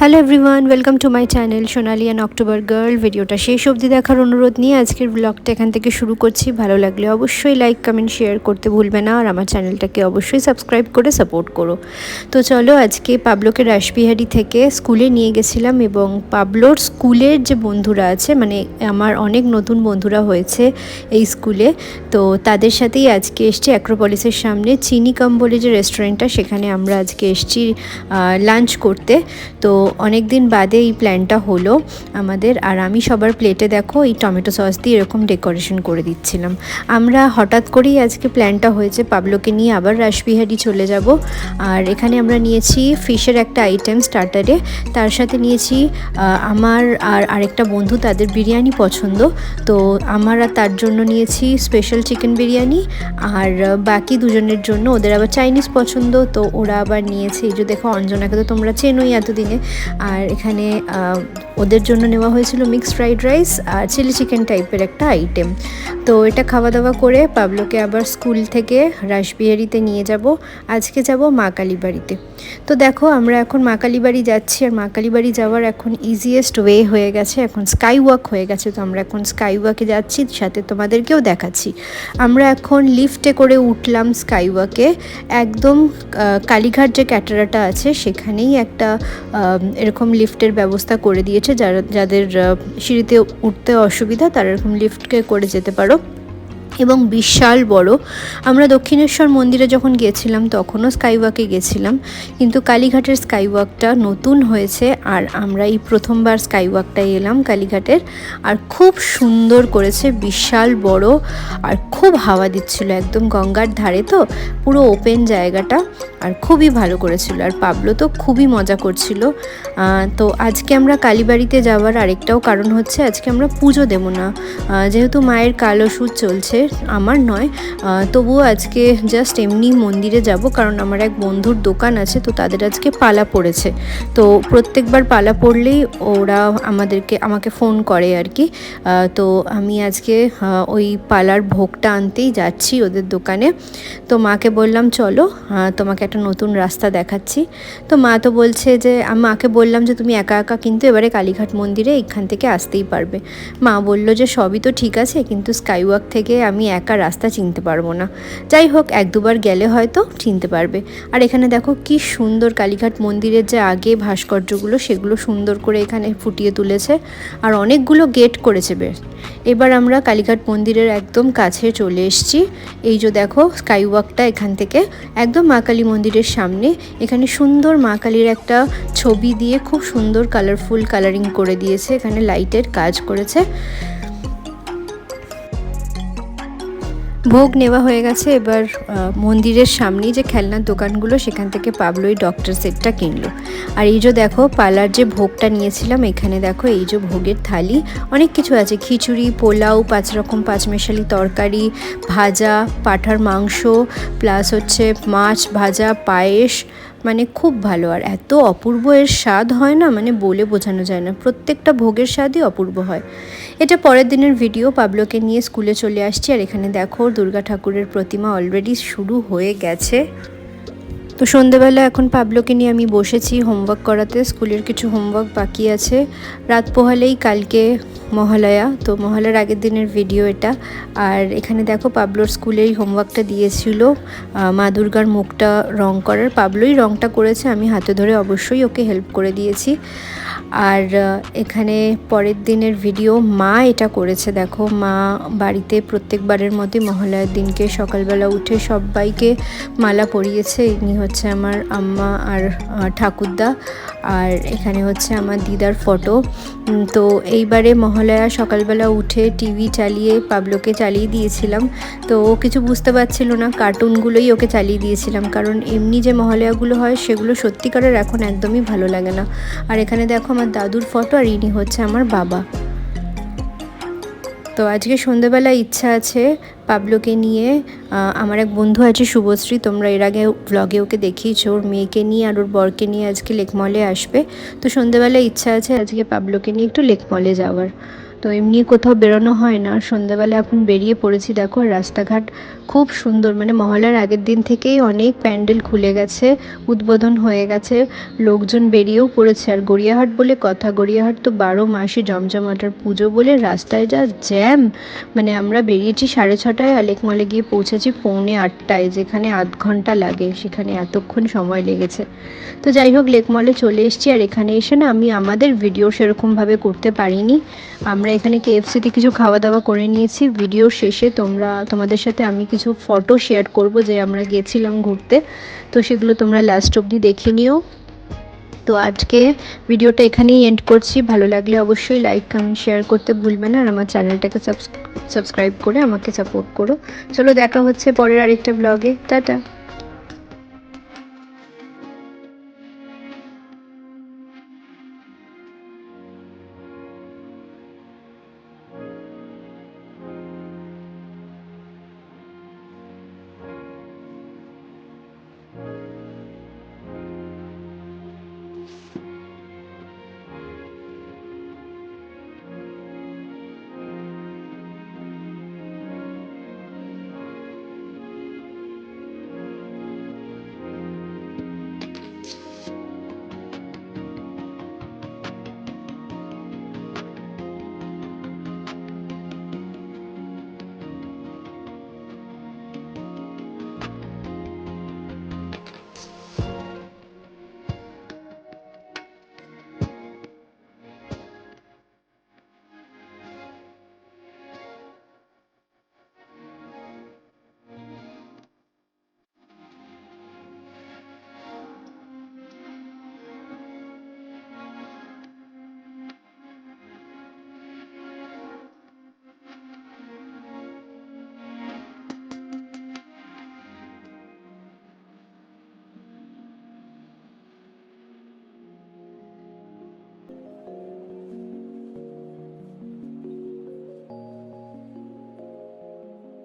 Hello everyone, welcome to my channel Sonali and October girl. ভিডিওটা শেষ অবধি দেখার অনুরোধ নিয়ে আজকের ব্লগটা এখান থেকে শুরু করছি। ভালো লাগলে অবশ্যই লাইক কমেন্ট শেয়ার করতে ভুলবে না, আর আমার চ্যানেলটাকে অবশ্যই সাবস্ক্রাইব করে সাপোর্ট করো। তো চলো, আজকে পাবলোকে রাসবিহারি থেকে স্কুলে নিয়ে গেছিলাম, এবং পাবলোর স্কুলের যে বন্ধুরা আছে, মানে আমার অনেক নতুন বন্ধুরা হয়েছে এই স্কুলে, তো তাদের সাথেই আজকে এসছি অ্যাক্রোপলিসের সামনে চিনি কাম বলে যে রেস্টুরেন্টটা, সেখানে আমরা আজকে এসছি লাঞ্চ করতে। তো অনেক দিন বাদে এই প্ল্যানটা হলো আমাদের। আর আমি সবার প্লেটে দেখো এই টমেটো সস দিয়ে এরকম ডেকোরেশন করে দিচ্ছিলাম। আমরা হঠাৎ করেই আজকে প্ল্যানটা হয়েছে পাবলোকে নিয়ে আবার রাসবিহারি চলে যাব। আর এখানে আমরা নিয়েছি ফিশের একটা আইটেম স্টার্টারে, তার সাথে নিয়েছি আমার আর আরেকটা বন্ধু, তাদের বিরিয়ানি পছন্দ, তো আমার আর তার জন্য নিয়েছি স্পেশাল চিকেন বিরিয়ানি। আর বাকি দুজনের জন্য, ওদের আবার চাইনিজ পছন্দ, তো ওরা আবার নিয়েছে, এই যে দেখো অঞ্জনাকে তো তোমরা চেনোই এতদিনে। আর এখানে ওদের জন্য নেওয়া হয়েছিল মিক্সড ফ্রাইড রাইস আর চিলি চিকেন টাইপের একটা আইটেম। তো এটা খাওয়া দাওয়া করে পাবলোকে আবার স্কুল থেকে রাসবিহারিতে নিয়ে যাব। আজকে যাব মা কালীবাড়িতে। তো দেখো আমরা এখন মা কালীবাড়ি যাচ্ছি, আর মা কালীবাড়ি যাওয়ার এখন ইজিয়েস্ট ওয়ে হয়ে গেছে, এখন স্কাই ওয়াক হয়ে গেছে। তো আমরা এখন স্কাই ওয়াকে যাচ্ছি, সাথে তোমাদেরকেও দেখাচ্ছি। আমরা এখন লিফটে করে উঠলাম স্কাই ওয়াকে, একদম কালীঘাট যে ক্যাটারাটা আছে সেখানেই একটা এরকম লিফটের ব্যবস্থা করে দিয়েছে, যাদের সিঁড়িতে উঠতে অসুবিধা তারা এরকম লিফটকে করে যেতে পারো, এবং বিশাল বড়। আমরা দক্ষিণেশ্বর মন্দিরে যখন গেছিলাম তখনও স্কাইওয়াকে গেছিলাম, কিন্তু কালীঘাটের স্কাইওয়াকটা নতুন হয়েছে, আর আমরা এই প্রথমবার স্কাইওয়াকটাই এলাম কালীঘাটের। আর খুব সুন্দর করেছে, বিশাল বড়, আর খুব হাওয়া দিচ্ছিল, একদম গঙ্গার ধারে, তো পুরো ওপেন জায়গাটা, আর খুবই ভালো করেছিল। আর পাবলো তো খুবই মজা করছিল। তো আজকে আমরা কালীবাড়িতে যাওয়ার আরেকটাও কারণ হচ্ছে, আজকে আমরা পুজো দেবো না, যেহেতু মায়ের কাল ওষুধ চলছে, আমার নয়, তবুও আজকে জাস্ট এমনি মন্দিরে যাব, কারণ আমার এক বন্ধুর দোকান আছে, তো তাদের আজকে পালা পড়েছে। তো প্রত্যেকবার পালা পড়লেই ওরা আমাকে ফোন করে আর কি। তো আমি আজকে ওই পালার ভোগটা আনতেই যাচ্ছি ওদের দোকানে। তো মাকে বললাম চলো, তোমাকে একটা নতুন রাস্তা দেখাচ্ছি। তো মা তো বলছে যে, আমি মাকে বললাম যে তুমি একা একা কিন্তু এবারে কালীঘাট মন্দিরে এখান থেকে আসতেই পারবে। মা বলল যে সবই তো ঠিক আছে, কিন্তু স্কাইওয়াক থেকে আমি একা রাস্তা চিনতে পারবো না। যাই হোক, এক দুবার গেলে হয়তো চিনতে পারবে। আর এখানে দেখো কি সুন্দর কালীঘাট মন্দিরের যে আগে ভাস্কর্যগুলো, সেগুলো সুন্দর করে এখানে ফুটিয়ে তুলেছে, আর অনেকগুলো গেট করেছে বেশ। এবার আমরা কালীঘাট মন্দিরের একদম কাছে চলে এসেছি। এই যে দেখো স্কাইওয়াকটা এখান থেকে একদম মা কালী মন্দিরের সামনে, এখানে সুন্দর মা কালীর একটা ছবি দিয়ে খুব সুন্দর কালারফুল কালারিং করে দিয়েছে, এখানে লাইটের কাজ করেছে। ভোগ নেওয়া হয়ে গেছে, এবার মন্দিরের সামনেই যে খেলনার দোকানগুলো, সেখান থেকে পাবলোই ডক্টর সেটটা কিনলো। আর এই যে দেখো পালার যে ভোগটা নিয়েছিলাম, এখানে দেখো এই যে ভোগের থালি, অনেক কিছু আছে, খিচুড়ি, পোলাও, 5 রকম 5 মেশালি তরকারি, ভাজা, পাঁঠার মাংস, প্লাস হচ্ছে মাছ ভাজা, পায়েস, মানে খুব ভালো। আর এত অপূর্ব এর স্বাদ হয় না, মানে বলে বোঝানো যায় না, প্রত্যেকটা ভোগের স্বাদই অপূর্ব হয়। এটা পরের দিনের ভিডিও, পাবলোকে নিয়ে স্কুলে চলে আসছি। আর এখানে দেখো দুর্গা ঠাকুরের প্রতিমা অলরেডি শুরু হয়ে গেছে। তো সন্ধেবেলা এখন পাবলোকে নিয়ে আমি বসেছি হোমওয়ার্ক করাতে, স্কুলের কিছু হোমওয়ার্ক বাকি আছে। রাত পোহালেই কালকে মহালয়া, তো মহালয়ার আগের দিনের ভিডিও এটা। আর এখানে দেখো পাবলোর স্কুলেই হোমওয়ার্কটা দিয়েছিল মা দুর্গার মুখটা রং করার, পাবলোই রংটা করেছে, আমি হাতে ধরে অবশ্যই ওকে হেল্প করে দিয়েছি। আর এখানে পরের দিনের ভিডিও, মা এটা করেছে, দেখো মা বাড়িতে প্রত্যেকবারের মতোই মহালয়ার দিনকে সকালবেলা উঠে সবাইকে মালা পরিয়েছে। ইনি হচ্ছে আমার আম্মা আর ঠাকুরদা, আর এখানে হচ্ছে আমার দিদার ফটো। তো এইবারে মহালয়া সকালবেলা উঠে টিভি চালিয়ে পাবলোকে চালিয়ে দিয়েছিলাম, তো ও কিছু বুঝতে পারছিল না, কার্টুনগুলোই ওকে চালিয়ে দিয়েছিলাম, কারণ এমনি যে মহালয়াগুলো হয় সেগুলো সত্যিকারের এখন একদমই ভালো লাগে না। আর এখানে দেখো আমার দাদুর ফটো, আর ইনি হচ্ছে আমার বাবা। তো আজকে সন্ধ্যেবেলা ইচ্ছা আছে পাবলোকে নিয়ে, আমার এক বন্ধু আছে শুভশ্রী, তোমরা এর আগে ব্লগে ওকে দেখিয়েছো, ওর মেয়েকে নিয়ে আর ওর বরকে নিয়ে আজকে লেক মলে আসবে। তো সন্ধ্যেবেলা ইচ্ছা আছে আজকে পাবলোকে নিয়ে একটু লেক মলে যাওয়ার। তো এমনি কোথাও বেরোনো হয় না, সন্ধ্যাবেলা এখন বেরিয়ে পড়েছি। দেখো রাস্তাঘাট খুব সুন্দর, মানে মহলার আগের দিন থেকেই অনেক প্যান্ডেল খুলে গেছে, উদ্বোধন হয়ে গেছে, লোকজন বেরিয়েও পড়েছে। আর গড়িয়াহাট বলে কথা, গড়িয়াহাট তো 12 মাসই জমজমাট। আর পুজো বলে রাস্তায় যা জ্যাম, মানে আমরা বেরিয়েছি 6:30টায়, আলেকমলে গিয়ে পৌঁছেছি 7:45, যেখানে আধ ঘন্টা লাগে সেখানে এতক্ষণ সময় লেগেছে। তো যাই হোক, লেকমলে চলে এসেছি। আর এখানে এসে না আমি আমাদের ভিডিও সেরকমভাবে করতে পারিনি। আমরা এখানে কেএফসিতে কিছু খাওয়া দাওয়া করে নিয়েছি। ভিডিওর শেষে তোমাদের সাথে আমি কিছু ফটো শেয়ার করব যে আমরা গেছিলাম ঘুরতে, তো সেগুলো তোমরা লাস্ট অবধি দেখে নিও। তো আজকে ভিডিওটা এখানেই এন্ড করছি। ভালো লাগলে অবশ্যই লাইক কমেন্ট শেয়ার করতে ভুলবে না, আর আমার চ্যানেলটাকে সাবস্ক্রাইব করে আমাকে সাপোর্ট করো। চলো দেখা হচ্ছে পরের আরেকটা ব্লগে। টাটা।